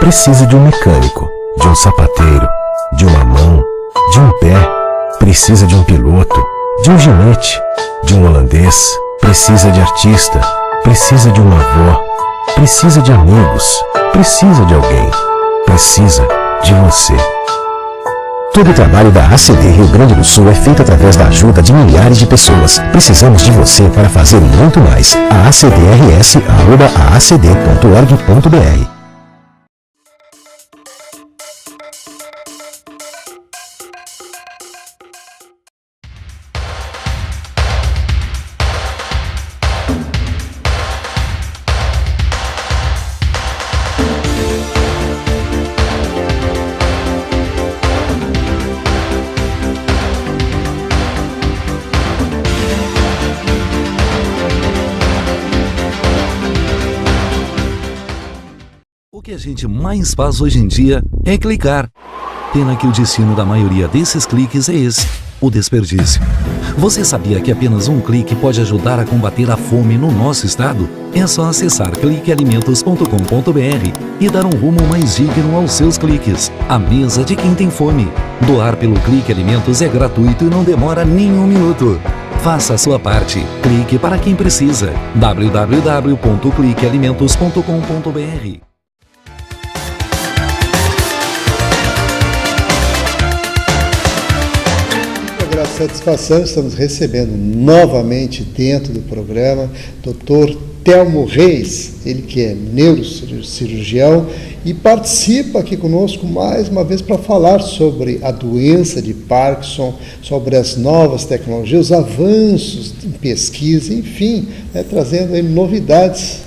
precisa de um mecânico, de um sapateiro, de uma mão, de um pé, precisa de um piloto, de um ginete, de um holandês, precisa de artista, precisa de uma avó, precisa de amigos, precisa de alguém, precisa de você. Todo o trabalho da ACD Rio Grande do Sul é feito através da ajuda de milhares de pessoas. Precisamos de você para fazer muito mais. acdrs@acd.org.br. O que a gente mais faz hoje em dia é clicar. Pena que o destino da maioria desses cliques é esse, o desperdício. Você sabia que apenas um clique pode ajudar a combater a fome no nosso estado? É só acessar cliquealimentos.com.br e dar um rumo mais digno aos seus cliques. A mesa de quem tem fome. Doar pelo Clique Alimentos é gratuito e não demora nem um minuto. Faça a sua parte. Clique para quem precisa. www.cliquealimentos.com.br. Satisfação, estamos recebendo novamente dentro do programa Dr. Telmo Reis, ele que é neurocirurgião e participa aqui conosco mais uma vez para falar sobre a doença de Parkinson, sobre as novas tecnologias, os avanços em pesquisa, enfim, trazendo aí novidades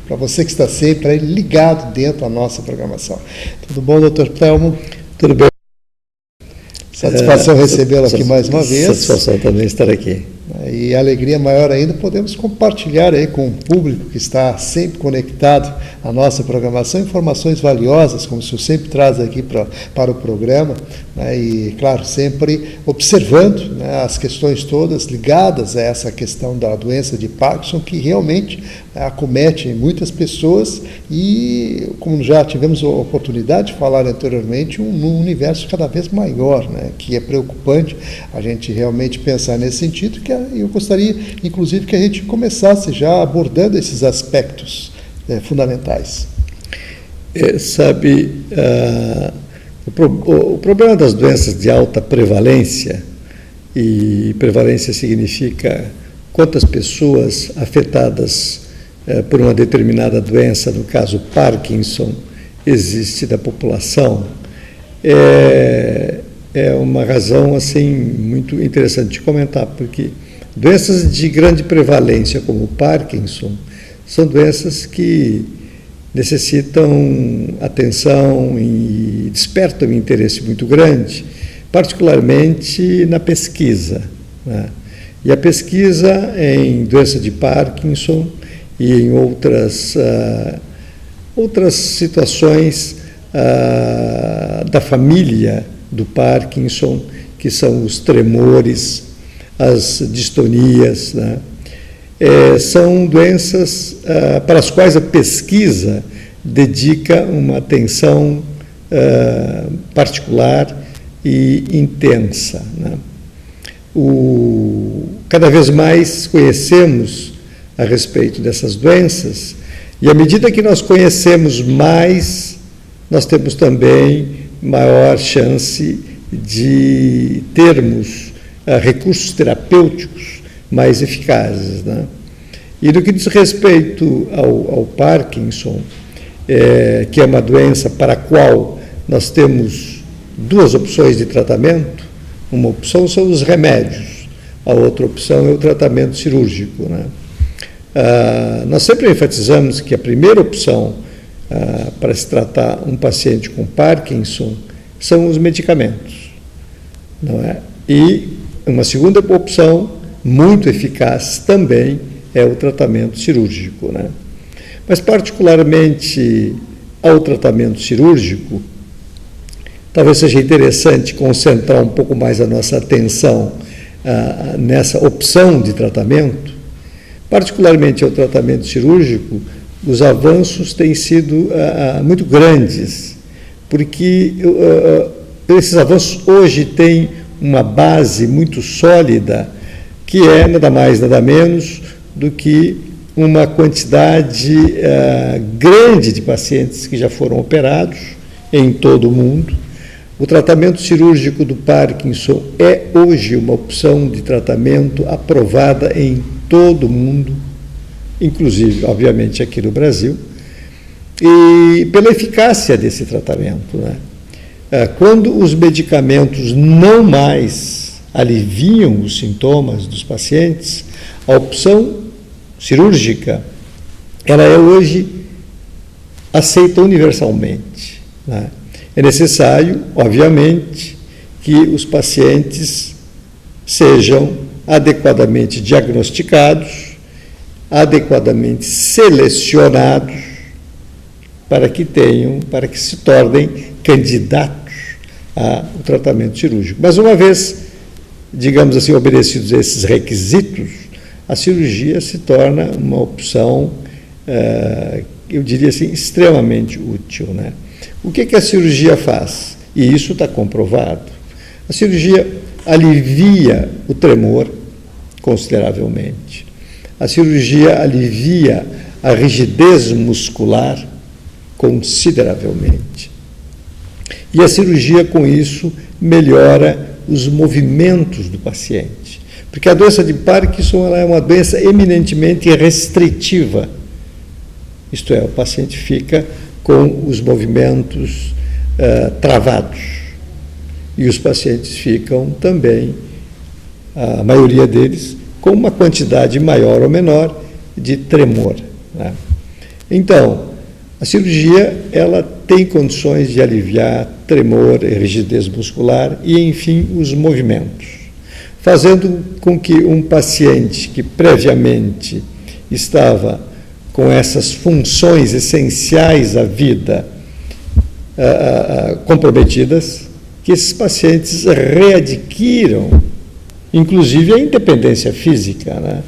para você que está sempre aí ligado dentro da nossa programação. Tudo bom, Dr. Telmo? Tudo bem. Satisfação recebê-lo aqui mais uma vez. Satisfação também estar aqui. E alegria maior ainda, podemos compartilhar aí com o público que está sempre conectado à nossa programação, informações valiosas, como o senhor sempre traz aqui para o programa, né, e, claro, sempre observando, né, as questões todas ligadas a essa questão da doença de Parkinson, que realmente acomete muitas pessoas e, como já tivemos a oportunidade de falar anteriormente, um universo cada vez maior, né, que é preocupante a gente realmente pensar nesse sentido, que eu gostaria, inclusive, que a gente começasse já abordando esses aspectos fundamentais. O problema das doenças de alta prevalência, e prevalência significa quantas pessoas afetadas por uma determinada doença, no caso Parkinson, existe da população, é uma razão assim muito interessante de comentar, porque doenças de grande prevalência, como o Parkinson, são doenças que necessitam atenção e despertam um interesse muito grande, particularmente na pesquisa, né? E a pesquisa em doença de Parkinson e em outras situações da família do Parkinson, que são os tremores, as distonias, né? São doenças para as quais a pesquisa dedica uma atenção particular e intensa, né? Cada vez mais conhecemos a respeito dessas doenças, e à medida que nós conhecemos mais, nós temos também maior chance de termos recursos terapêuticos mais eficazes, né? E no que diz respeito ao Parkinson, que é uma doença para a qual nós temos duas opções de tratamento, uma opção são os remédios, a outra opção é o tratamento cirúrgico, né? Nós sempre enfatizamos que a primeira opção para se tratar um paciente com Parkinson são os medicamentos, não é? E uma segunda opção muito eficaz também é o tratamento cirúrgico, né? Mas particularmente ao tratamento cirúrgico, talvez seja interessante concentrar um pouco mais a nossa atenção nessa opção de tratamento. Particularmente ao tratamento cirúrgico, os avanços têm sido muito grandes, porque esses avanços hoje têm uma base muito sólida, que é nada mais, nada menos do que uma quantidade grande de pacientes que já foram operados em todo o mundo. O tratamento cirúrgico do Parkinson é hoje uma opção de tratamento aprovada em todo o mundo, inclusive, obviamente, aqui no Brasil, e pela eficácia desse tratamento, né? Quando os medicamentos não mais aliviam os sintomas dos pacientes, a opção cirúrgica, ela é hoje aceita universalmente, né? É necessário, obviamente, que os pacientes sejam adequadamente diagnosticados, adequadamente selecionados, para que se tornem candidatos ao tratamento cirúrgico. Mas uma vez, digamos assim, obedecidos a esses requisitos, a cirurgia se torna uma opção, eu diria assim, extremamente útil, né? O que a cirurgia faz? E isso está comprovado. A cirurgia alivia o tremor consideravelmente. A cirurgia alivia a rigidez muscular consideravelmente. E a cirurgia, com isso, melhora os movimentos do paciente. Porque a doença de Parkinson ela é uma doença eminentemente restritiva. Isto é, o paciente fica com os movimentos travados. E os pacientes ficam também, a maioria deles, com uma quantidade maior ou menor de tremor, né? Então, a cirurgia ela tem condições de aliviar tremor, rigidez muscular e, enfim, os movimentos, fazendo com que um paciente que previamente estava com essas funções essenciais à vida comprometidas, que esses pacientes readquiram, inclusive, a independência física, né?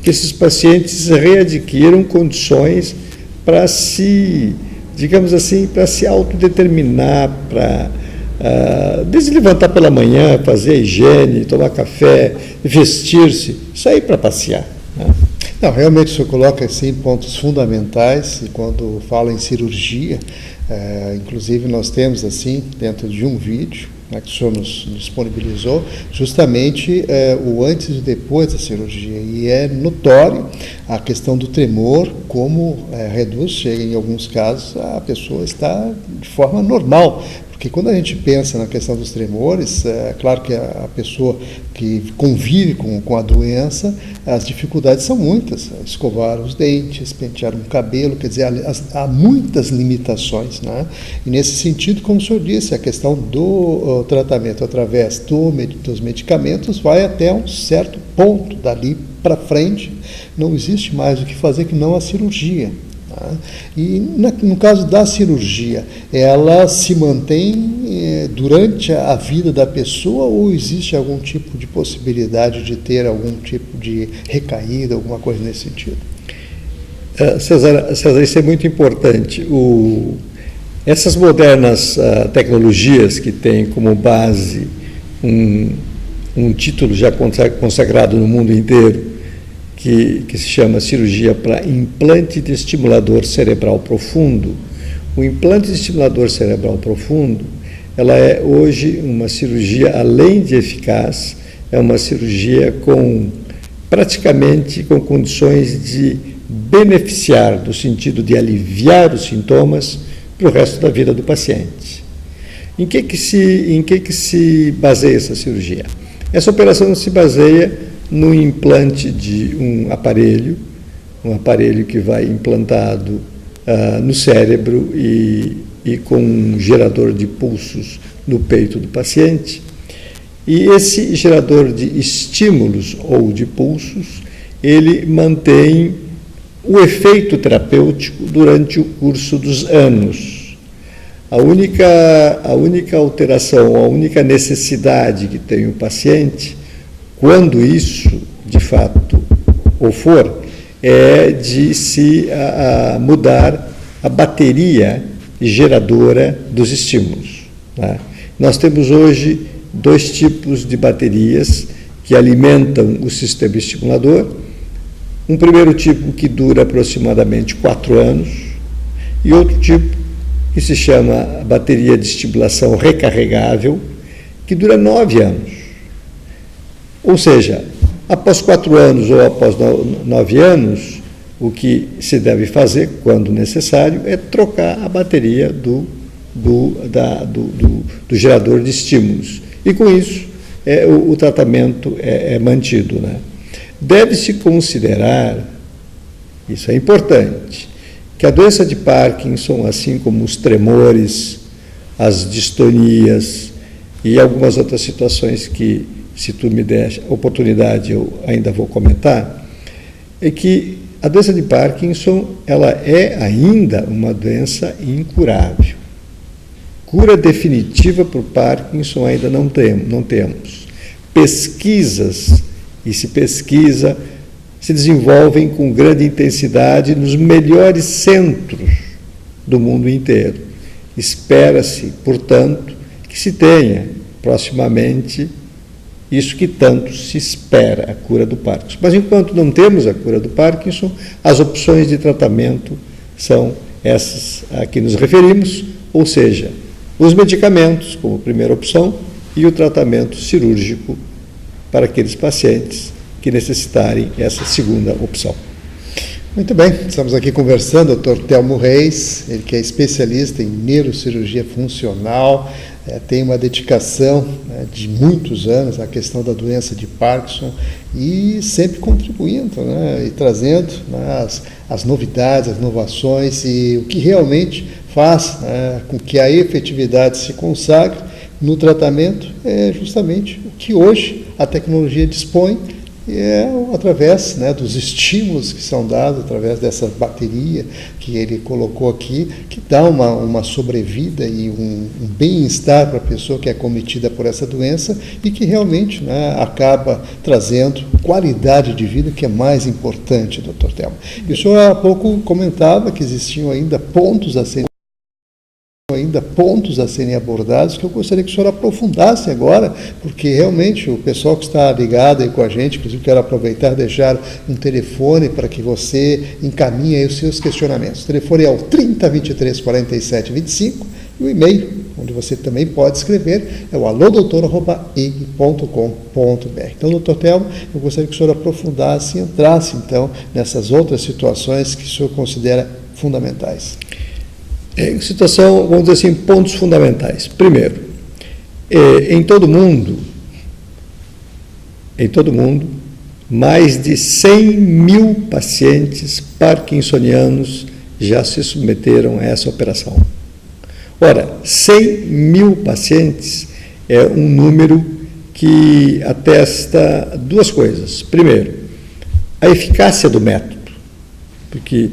Que esses pacientes readquiram condições para se, digamos assim, para se autodeterminar, para desde levantar pela manhã, fazer a higiene, tomar café, vestir-se, sair para passear, né? Não, realmente o senhor coloca assim, pontos fundamentais, e quando fala em cirurgia, inclusive nós temos assim, dentro de um vídeo, né, que o senhor nos disponibilizou, justamente o antes e depois da cirurgia, e é notório a questão do tremor, como reduz, chega em alguns casos, a pessoa está de forma normal. Porque quando a gente pensa na questão dos tremores, é claro que a pessoa que convive com a doença, as dificuldades são muitas. Escovar os dentes, pentear um cabelo, quer dizer, há muitas limitações, né? E nesse sentido, como o senhor disse, a questão do tratamento através dos medicamentos vai até um certo ponto. Dali para frente, não existe mais o que fazer que não a cirurgia. E no caso da cirurgia, ela se mantém durante a vida da pessoa ou existe algum tipo de possibilidade de ter algum tipo de recaída, alguma coisa nesse sentido? César, isso é muito importante. Essas modernas tecnologias que têm como base um título já consagrado no mundo inteiro, que se chama cirurgia para implante de estimulador cerebral profundo. O implante de estimulador cerebral profundo, ela é hoje uma cirurgia, além de eficaz, é uma cirurgia praticamente com condições de beneficiar, no sentido de aliviar os sintomas para o resto da vida do paciente. Em que se baseia essa cirurgia? Essa operação se baseia no implante de um aparelho que vai implantado no cérebro e com um gerador de pulsos no peito do paciente. E esse gerador de estímulos ou de pulsos, ele mantém o efeito terapêutico durante o curso dos anos. A única alteração, a única necessidade que tem o paciente, quando isso, de fato, for, é de se mudar a bateria geradora dos estímulos. Tá? Nós temos hoje 2 tipos de baterias que alimentam o sistema estimulador. Um primeiro tipo que dura aproximadamente 4 anos e outro tipo que se chama bateria de estimulação recarregável, que dura 9 anos. Ou seja, após 4 anos ou após 9 anos, o que se deve fazer, quando necessário, é trocar a bateria do gerador de estímulos. E com isso, o tratamento é mantido. Né? Deve-se considerar, isso é importante, que a doença de Parkinson, assim como os tremores, as distonias e algumas outras situações que, se tu me der oportunidade, eu ainda vou comentar, é que a doença de Parkinson, ela é ainda uma doença incurável. Cura definitiva para o Parkinson ainda não temos. Pesquisas, e se pesquisa, se desenvolvem com grande intensidade nos melhores centros do mundo inteiro. Espera-se, portanto, que se tenha proximamente isso que tanto se espera, a cura do Parkinson. Mas enquanto não temos a cura do Parkinson, as opções de tratamento são essas a que nos referimos, ou seja, os medicamentos como primeira opção e o tratamento cirúrgico para aqueles pacientes que necessitarem essa segunda opção. Muito bem, estamos aqui conversando, Dr. Telmo Reis, ele que é especialista em neurocirurgia funcional, tem uma dedicação de muitos anos à questão da doença de Parkinson e sempre contribuindo e trazendo as novidades, as inovações e o que realmente faz com que a efetividade se consagre no tratamento é justamente o que hoje a tecnologia dispõe, e é através dos estímulos que são dados, através dessa bateria que ele colocou aqui, que dá uma sobrevida e um bem-estar para a pessoa que é acometida por essa doença e que realmente acaba trazendo qualidade de vida, que é mais importante, Dr. Telmo. E o senhor há pouco comentava que existiam ainda pontos a serem abordados, que eu gostaria que o senhor aprofundasse agora, porque realmente o pessoal que está ligado aí com a gente, inclusive quero aproveitar e deixar um telefone para que você encaminhe aí os seus questionamentos. O telefone é o 3023 47 25 e o e-mail, onde você também pode escrever, é o alodoutor@ig.com.br. Então, doutor Telmo, eu gostaria que o senhor aprofundasse e entrasse, então, nessas outras situações que o senhor considera fundamentais. Situação, vamos dizer assim, pontos fundamentais. Primeiro, em todo mundo, mais de 100 mil pacientes parkinsonianos já se submeteram a essa operação. Ora, 100 mil pacientes é um número que atesta 2 coisas. Primeiro, a eficácia do método, porque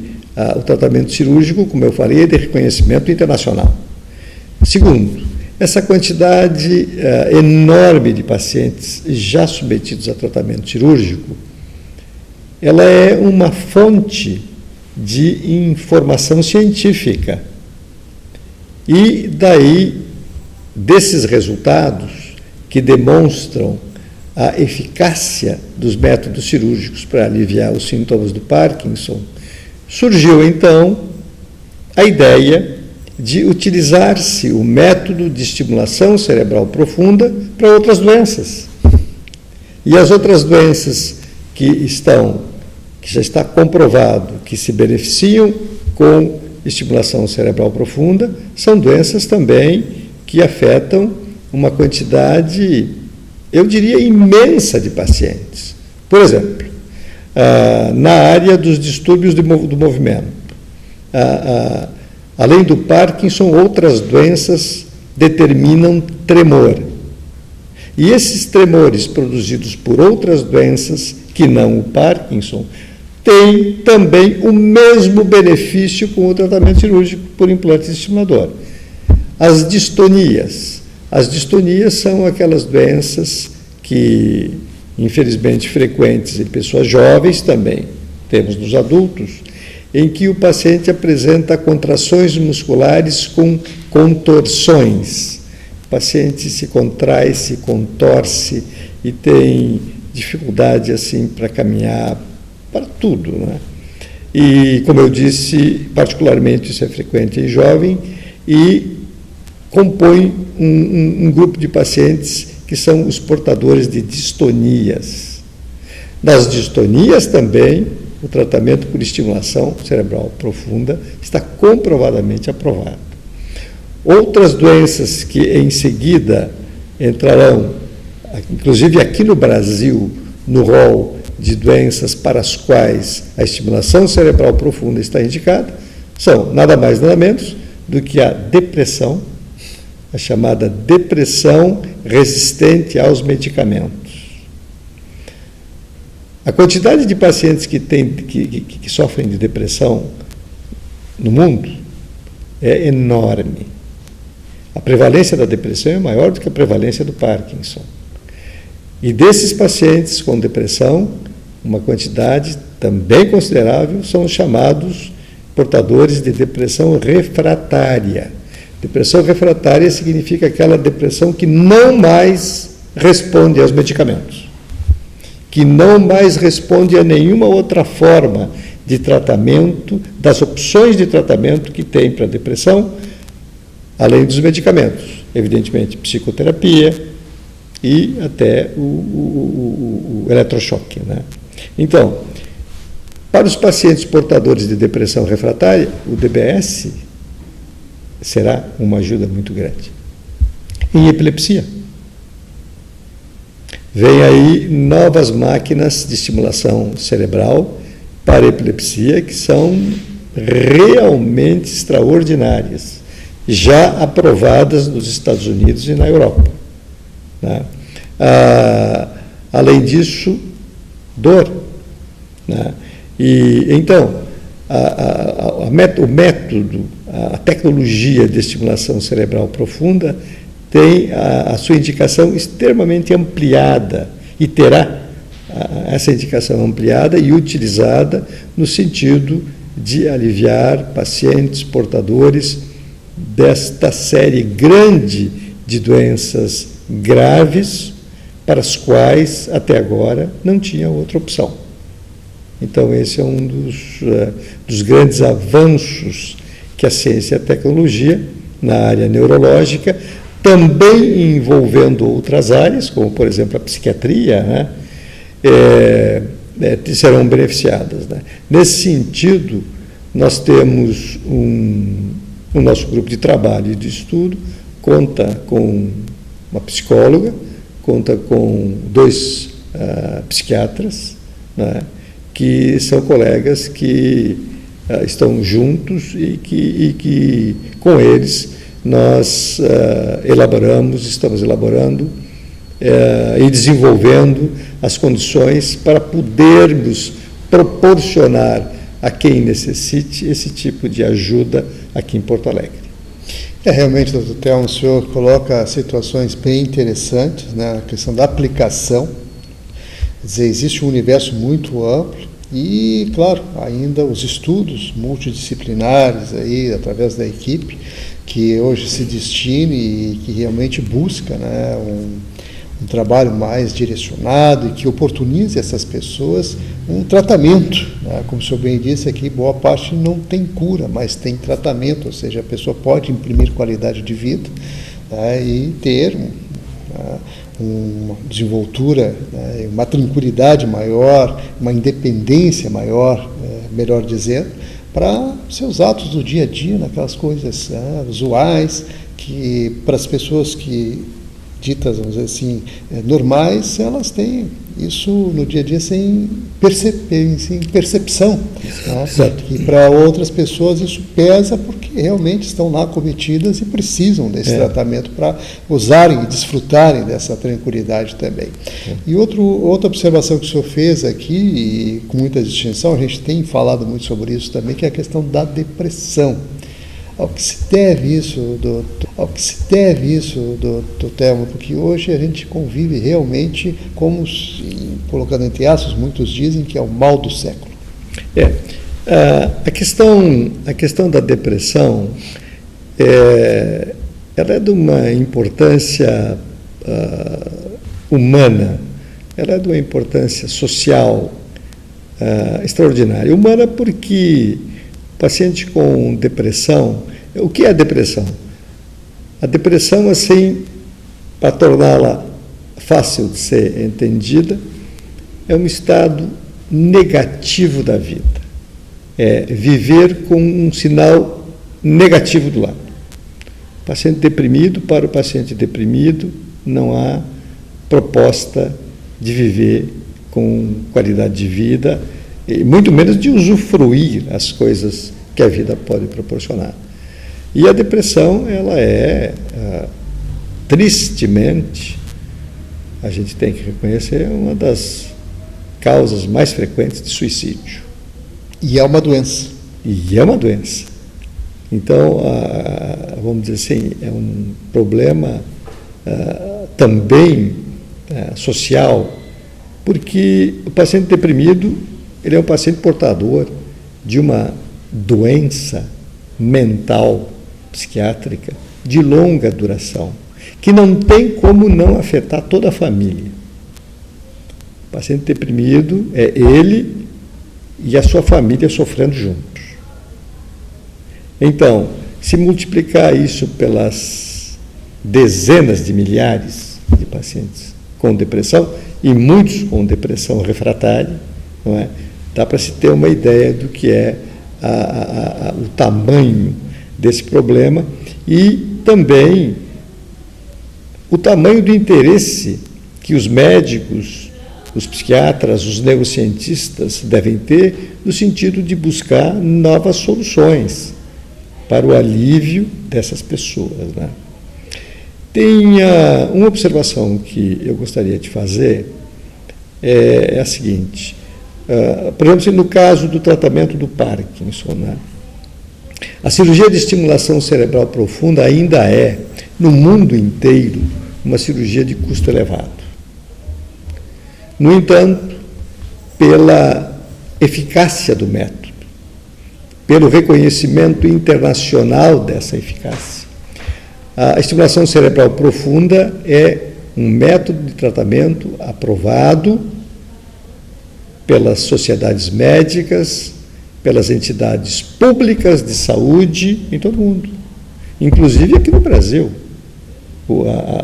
o tratamento cirúrgico, como eu falei, é de reconhecimento internacional. Segundo, essa quantidade enorme de pacientes já submetidos a tratamento cirúrgico, ela é uma fonte de informação científica. E daí, desses resultados que demonstram a eficácia dos métodos cirúrgicos para aliviar os sintomas do Parkinson, surgiu, então, a ideia de utilizar-se o método de estimulação cerebral profunda para outras doenças. E as outras doenças que já está comprovado que se beneficiam com estimulação cerebral profunda, são doenças também que afetam uma quantidade, eu diria, imensa de pacientes. Por exemplo, na área dos distúrbios do movimento. Além do Parkinson, outras doenças determinam tremor. E esses tremores produzidos por outras doenças, que não o Parkinson, têm também o mesmo benefício com o tratamento cirúrgico por implante estimulador. As distonias são aquelas doenças que, infelizmente, frequentes em pessoas jovens também, temos nos adultos, em que o paciente apresenta contrações musculares com contorções. O paciente se contrai, se contorce e tem dificuldade assim para caminhar, para tudo, né? E, como eu disse, particularmente isso é frequente em jovem e compõe um grupo de pacientes que são os portadores de distonias. Nas distonias também, o tratamento por estimulação cerebral profunda está comprovadamente aprovado. Outras doenças que em seguida entrarão, inclusive aqui no Brasil, no rol de doenças para as quais a estimulação cerebral profunda está indicada, são nada mais nada menos do que a depressão, a chamada depressão resistente aos medicamentos. A quantidade de pacientes que sofrem de depressão no mundo é enorme. A prevalência da depressão é maior do que a prevalência do Parkinson. E desses pacientes com depressão, uma quantidade também considerável são os chamados portadores de depressão refratária. Depressão refratária significa aquela depressão que não mais responde aos medicamentos, que não mais responde a nenhuma outra forma de tratamento, das opções de tratamento que tem para a depressão, além dos medicamentos, evidentemente psicoterapia e até o eletrochoque, né? Então, para os pacientes portadores de depressão refratária, o DBS será uma ajuda muito grande. Em epilepsia, vem aí novas máquinas de estimulação cerebral para epilepsia que são realmente extraordinárias, já aprovadas nos Estados Unidos e na Europa, né? Além disso, dor, né? E então o método, a tecnologia de estimulação cerebral profunda tem a sua indicação extremamente ampliada e terá essa indicação ampliada e utilizada no sentido de aliviar pacientes portadores desta série grande de doenças graves para as quais até agora não tinha outra opção. Então esse é um dos grandes avanços que a ciência e a tecnologia na área neurológica, também envolvendo outras áreas, como por exemplo a psiquiatria, né, serão beneficiadas, né? Nesse sentido, nós temos o nosso grupo de trabalho e de estudo conta com uma psicóloga, conta com 2 psiquiatras, né, que são colegas que estão juntos e que com eles nós estamos elaborando e desenvolvendo as condições para podermos proporcionar a quem necessite esse tipo de ajuda aqui em Porto Alegre. Realmente, doutor Thelmo, o senhor coloca situações bem interessantes, né, a questão da aplicação. Quer dizer, existe um universo muito amplo e, claro, ainda os estudos multidisciplinares aí, através da equipe, que hoje se destine e que realmente busca, né, um trabalho mais direcionado e que oportunize essas pessoas um tratamento, né? Como o senhor bem disse aqui, boa parte não tem cura, mas tem tratamento, ou seja, a pessoa pode imprimir qualidade de vida, né, e ter uma desenvoltura, né, uma tranquilidade maior, uma independência maior, melhor dizendo, para seus atos do dia a dia, naquelas coisas usuais, que para as pessoas que ditas, vamos dizer assim, normais, elas têm isso no dia a dia sem percepção. Né? E para outras pessoas isso pesa porque realmente estão lá cometidas e precisam desse tratamento para usarem e desfrutarem dessa tranquilidade também. E outra observação que o senhor fez aqui, e com muita distinção, a gente tem falado muito sobre isso também, que é a questão da depressão. Ao que se deve isso, doutor Thelmo, porque hoje a gente convive realmente como, colocando entre aspas, muitos dizem que é o mal do século. A questão da depressão, ela é de uma importância humana, ela é de uma importância social extraordinária. Humana porque o paciente com depressão, o que é a depressão? A depressão, assim, para torná-la fácil de ser entendida, é um estado negativo da vida. É viver com um sinal negativo do lado. Paciente deprimido, para o paciente deprimido, não há proposta de viver com qualidade de vida, e muito menos de usufruir as coisas que a vida pode proporcionar. E a depressão, ela é, tristemente, a gente tem que reconhecer, uma das causas mais frequentes de suicídio. E é uma doença. E é uma doença. Então, vamos dizer assim, é um problema também social, porque o paciente deprimido, ele é um paciente portador de uma doença mental, psiquiátrica, de longa duração, que não tem como não afetar toda a família. O paciente deprimido é ele e a sua família sofrendo juntos. Então, se multiplicar isso pelas dezenas de milhares de pacientes com depressão, e muitos com depressão refratária, não é? Dá para se ter uma ideia do que é o tamanho desse problema e também o tamanho do interesse que os médicos, os psiquiatras, os neurocientistas devem ter no sentido de buscar novas soluções para o alívio dessas pessoas, né? Tem uma observação que eu gostaria de fazer, é a seguinte, por exemplo, no caso do tratamento do Parkinson, né? A cirurgia de estimulação cerebral profunda ainda é, no mundo inteiro, uma cirurgia de custo elevado. No entanto, pela eficácia do método, pelo reconhecimento internacional dessa eficácia, a estimulação cerebral profunda é um método de tratamento aprovado pelas sociedades médicas, pelas entidades públicas de saúde em todo o mundo, inclusive aqui no Brasil.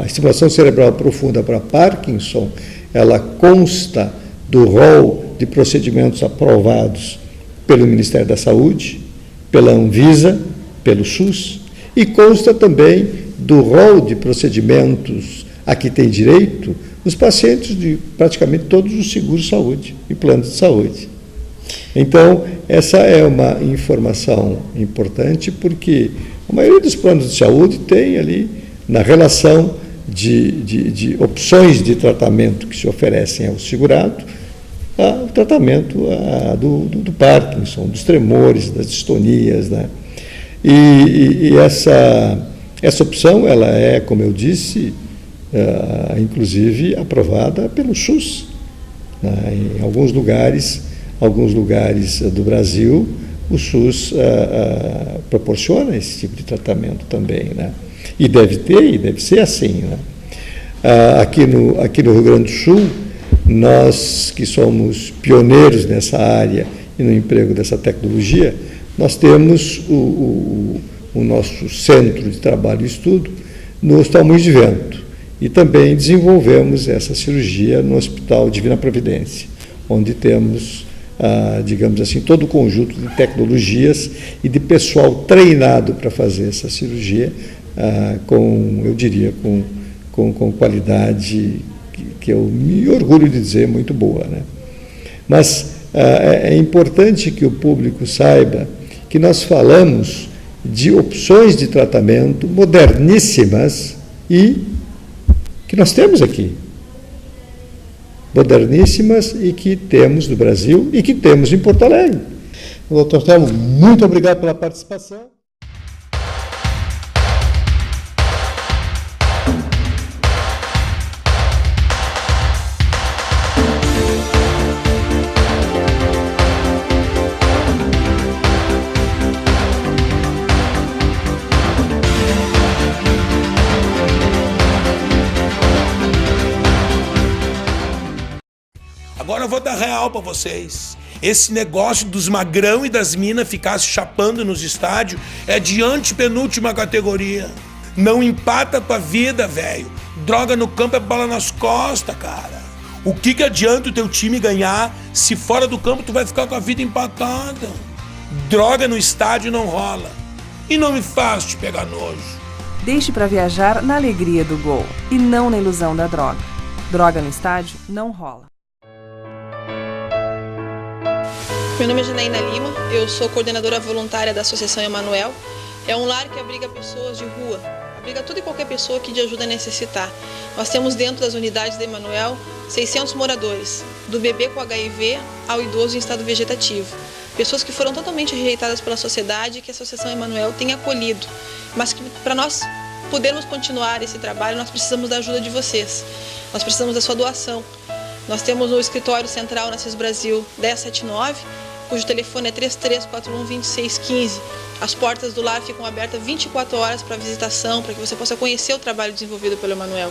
A estimulação cerebral profunda para Parkinson, ela consta do rol de procedimentos aprovados pelo Ministério da Saúde, pela Anvisa, pelo SUS, e consta também do rol de procedimentos a que tem direito os pacientes de praticamente todos os seguros de saúde e planos de saúde. Então, essa é uma informação importante, porque a maioria dos planos de saúde tem ali, na relação de opções de tratamento que se oferecem ao segurado, o tratamento do Parkinson, dos tremores, das distonias, né? E essa opção, ela é, como eu disse, inclusive aprovada pelo SUS, né? Em alguns lugares do Brasil, o SUS proporciona esse tipo de tratamento também, né? E deve ser assim, né? Aqui no Rio Grande do Sul, nós que somos pioneiros nessa área e no emprego dessa tecnologia, nós temos o nosso centro de trabalho e estudo no Hospital Moinhos de Vento, e também desenvolvemos essa cirurgia no Hospital Divina Providência, onde temos, digamos assim, todo o conjunto de tecnologias e de pessoal treinado para fazer essa cirurgia, eu diria, com qualidade que eu me orgulho de dizer muito boa, né? Mas é importante que o público saiba que nós falamos de opções de tratamento moderníssimas e que nós temos aqui. Moderníssimas e que temos no Brasil e que temos em Porto Alegre. Doutor Telmo, muito obrigado pela participação. Agora eu vou dar real pra vocês. Esse negócio dos magrão e das minas ficar se chapando nos estádios é de antepenúltima categoria. Não empata a tua vida, velho. Droga no campo é bola nas costas, cara. O que adianta o teu time ganhar se fora do campo tu vai ficar com a vida empatada? Droga no estádio não rola. E não me faz te pegar nojo. Deixe para viajar na alegria do gol e não na ilusão da droga. Droga no estádio não rola. Meu nome é Janaína Lima, eu sou coordenadora voluntária da Associação Emanuel. É um lar que abriga pessoas de rua, abriga toda e qualquer pessoa que de ajuda necessitar. Nós temos dentro das unidades da Emanuel 600 moradores, do bebê com HIV ao idoso em estado vegetativo. Pessoas que foram totalmente rejeitadas pela sociedade e que a Associação Emanuel tem acolhido. Mas que para nós podermos continuar esse trabalho, nós precisamos da ajuda de vocês. Nós precisamos da sua doação. Nós temos o escritório central na CIS Brasil 1079, cujo telefone é 3341-2615. As portas do lar ficam abertas 24 horas para visitação, para que você possa conhecer o trabalho desenvolvido pelo Emanuel.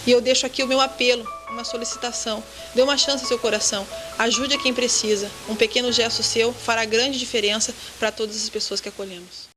E eu deixo aqui o meu apelo, uma solicitação. Dê uma chance ao seu coração. Ajude a quem precisa. Um pequeno gesto seu fará grande diferença para todas as pessoas que acolhemos.